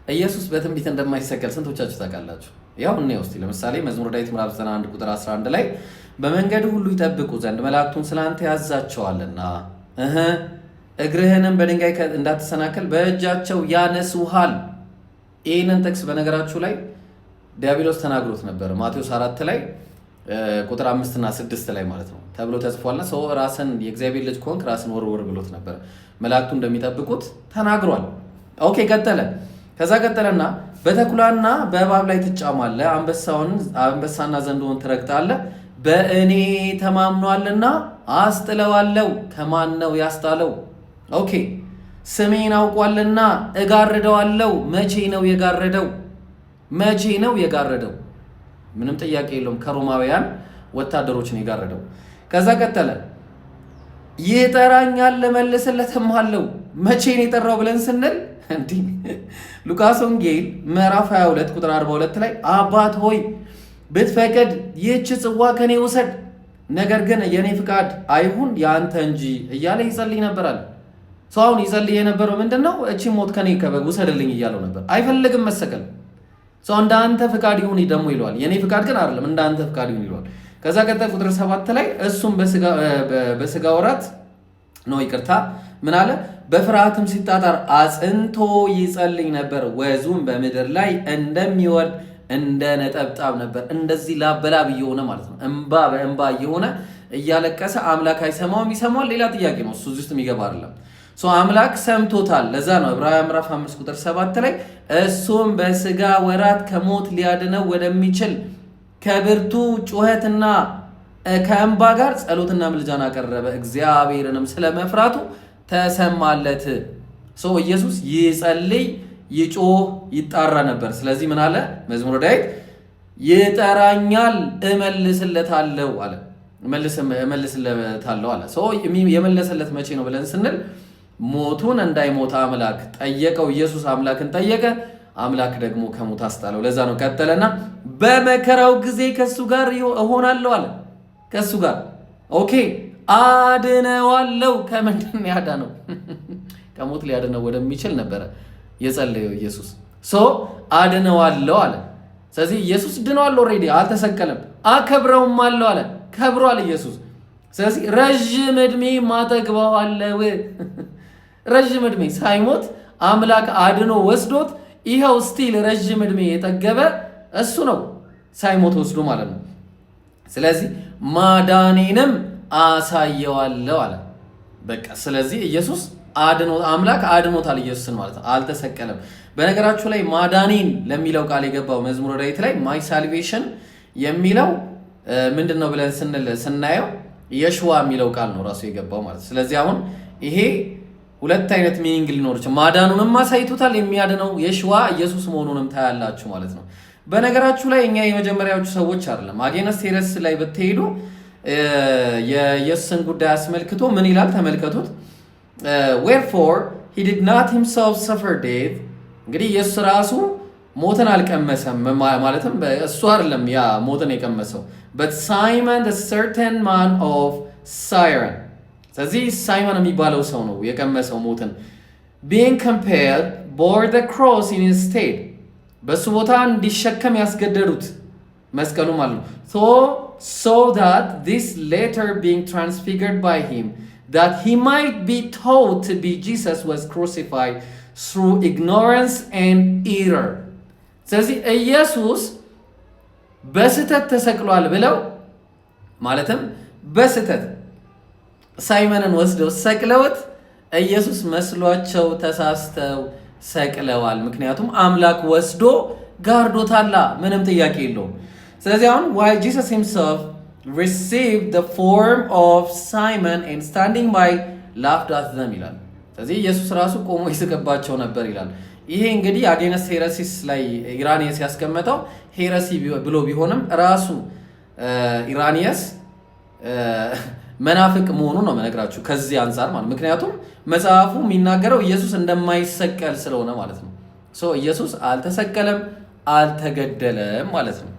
ኢየሱስ በትንቢት እንደማይሰቀል ስንቶቻችሁ ታውቃላችሁ? ያው እኔ ውስጥ ለምሳሌ መዝሙረ ዳዊት ምዕራፍ 91 ቁጥር 11 ላይ በመንገዱ ሁሉ ይጠብቁ ዘንድ መላእክቱን ስላንተ ያዛቸዋልና እግርህንም በድንጋይ እንዳትሰናከል በእጃቸው ያነሱሃል። ይህንን ጥቅስ በነገራችሁ ላይ ዲያብሎስ ተናግሮት ነበር። ማቴዎስ 4 ላይ ቁጥር 5 እና 6 ላይ ማለት ነው ተብሎ ተጽፏልና ሰው ራስን የእግዚአብሔር ልጅ ከሆንክ ራስን ወርወር ብሎት ነበር። መላእክቱ እንደሚጠብቁት ተናግሯል። ኦኬ ቀጠለ። ከዛ ቀጠለና በተኩላና በእባብ ላይ ትጫማለህ፣ አንበሳና ዘንዶውን ትረግጣለህ። በእኔ ተማምኗልና አስጥለዋለሁ። ከማን ነው ያስጣለው? ኦኬ ስሜን አውቋልና እጋርደዋለሁ። መቼ ነው የጋረደው? መቼ ነው የጋረደው? ምንም ጥያቄ የለውም። ከሮማውያን ወታደሮችን የጋረደው። ከዛ ቀጠለ ይጠራኛል እመልስለትም አለው። መቼ ነው የጠራው ብለን ስንል እንዲህ ሉቃስ ወንጌል ምዕራፍ 22 ቁጥር 42 ላይ አባት ሆይ ብትፈቅድ ይህች ጽዋ ከኔ ውሰድ፣ ነገር ግን የኔ ፍቃድ አይሁን ያንተ እንጂ እያለ ይጸልይ ነበራል። ሰው አሁን ይጸልይ የነበረው ምንድነው? እቺ ሞት ከኔ ውሰድልኝ እያለው ነበር። አይፈልግም መሰቀል። ሰው እንደ አንተ ፍቃድ ይሁን ደግሞ ይለዋል። የኔ ፍቃድ ግን አይደለም እንደ አንተ ፍቃድ ይሁን ይለዋል። ከዛ ቀጣይ ቁጥር 7 ላይ እሱም በስጋ ወራት ነው ይቅርታ ምን አለ? በፍርሃትም ሲጣጣር አጽንቶ ይጸልይ ነበር። ወዙም በምድር ላይ እንደሚወርድ እንደ ነጠብጣብ ነበር። እንደዚህ ላበላብ እየሆነ ማለት ነው። እንባ በእንባ እየሆነ እያለቀሰ አምላክ አይሰማውም? ይሰማዋል። ሌላ ጥያቄ ነው። እሱ ውስጥ የሚገባ አይደለም። አምላክ ሰምቶታል። ለዛ ነው ዕብራውያን ምዕራፍ 5 ቁጥር 7 ላይ እሱም በስጋ ወራት ከሞት ሊያድነው ወደሚችል ከብርቱ ጩኸትና ከእንባ ጋር ጸሎትና ምልጃን አቀረበ፣ እግዚአብሔርንም ስለመፍራቱ ተሰማለት። ኢየሱስ ይጸልይ፣ ይጮህ፣ ይጣራ ነበር። ስለዚህ ምን አለ መዝሙረ ዳዊት? ይጠራኛል እመልስለታለሁ አለ። እመልስለታለሁ አለ። የመለሰለት መቼ ነው ብለን ስንል ሞቱን እንዳይሞት አምላክ ጠየቀው። ኢየሱስ አምላክን ጠየቀ፣ አምላክ ደግሞ ከሞት አስጣለው። ለዛ ነው ቀጠለና በመከራው ጊዜ ከሱ ጋር እሆናለሁ አለ። ከሱ ጋር ኦኬ አድነዋለሁ። ከምንድን ያዳነው? ከሞት ሊያድነው ወደሚችል ነበረ የጸለየው ኢየሱስ። አድነዋለሁ አለ። ስለዚህ ኢየሱስ ድኗል። ኦልሬዲ አልተሰቀለም። አከብረውም አለው አለ። ከብሯል ኢየሱስ። ስለዚህ ረዥም ዕድሜ ማጠግበዋለሁ። ረዥም ዕድሜ ሳይሞት አምላክ አድኖ ወስዶት ይኸው ስቲል ረዥም ዕድሜ የጠገበ እሱ ነው፣ ሳይሞት ወስዶ ማለት ነው። ስለዚህ ማዳኔንም አሳየዋለሁ አለ። በቃ ስለዚህ ኢየሱስ አምላክ አድኖታል ኢየሱስን ማለት ነው። አልተሰቀለም። በነገራችሁ ላይ ማዳኔን ለሚለው ቃል የገባው መዝሙረ ዳዊት ላይ ማይ ሳልቬሽን የሚለው ምንድን ነው ብለን ስናየው የሽዋ የሚለው ቃል ነው ራሱ የገባው ማለት ነው። ስለዚህ አሁን ይሄ ሁለት አይነት ሚኒንግ ሊኖር ይችላል። ማዳኑንም አሳይቶታል። የሚያድነው የሽዋ ኢየሱስ መሆኑንም ታያላችሁ ማለት ነው። በነገራችሁ ላይ እኛ የመጀመሪያዎቹ ሰዎች አይደለም። አጌነስ ሄረስ ላይ ብትሄዱ የኢየሱስን ጉዳይ አስመልክቶ ምን ይላል ተመልከቱት። wherefore he did not himself suffer death። እንግዲህ ኢየሱስ ራሱ ሞትን አልቀመሰም ማለትም እሱ አይደለም ያ ሞትን የቀመሰው but Simon the certain man of Cyrene። ስለዚህ ሳይመን የሚባለው ሰው ነው የቀመሰው ሞትን። being compelled bore the cross in his stead። በሱ ቦታ እንዲሸከም ያስገደዱት መስቀሉ ማለት ነው። so that this later being transfigured by him that he might be taught to be Jesus was crucified through ignorance and error። ስለዚህ ኢየሱስ በስተት ተሰቅሏል ብለው ማለትም በስተት ሳይመንን ወስደው ሰቅለውት ኢየሱስ መስሏቸው ተሳስተው ሰቅለዋል። ምክንያቱም አምላክ ወስዶ ጋርዶታላ፣ ምንም ጥያቄ የለውም። ስለዚህ አሁን while Jesus himself received the form of Simon and standing by laughed at them ይላል። ስለዚህ ኢየሱስ ራሱ ቆሞ ይስቅባቸው ነበር ይላል። ይሄ እንግዲህ አጌነስ ሄረሲስ ላይ ኢራኒየስ ያስቀመጠው ሄረሲ ብሎ ቢሆንም ራሱ ኢራኒየስ መናፍቅ መሆኑ ነው መነግራችሁ ከዚህ አንፃር ማለት። ምክንያቱም መጽሐፉ የሚናገረው ኢየሱስ እንደማይሰቀል ስለሆነ ማለት ነው። ኢየሱስ አልተሰቀለም፣ አልተገደለም ማለት ነው።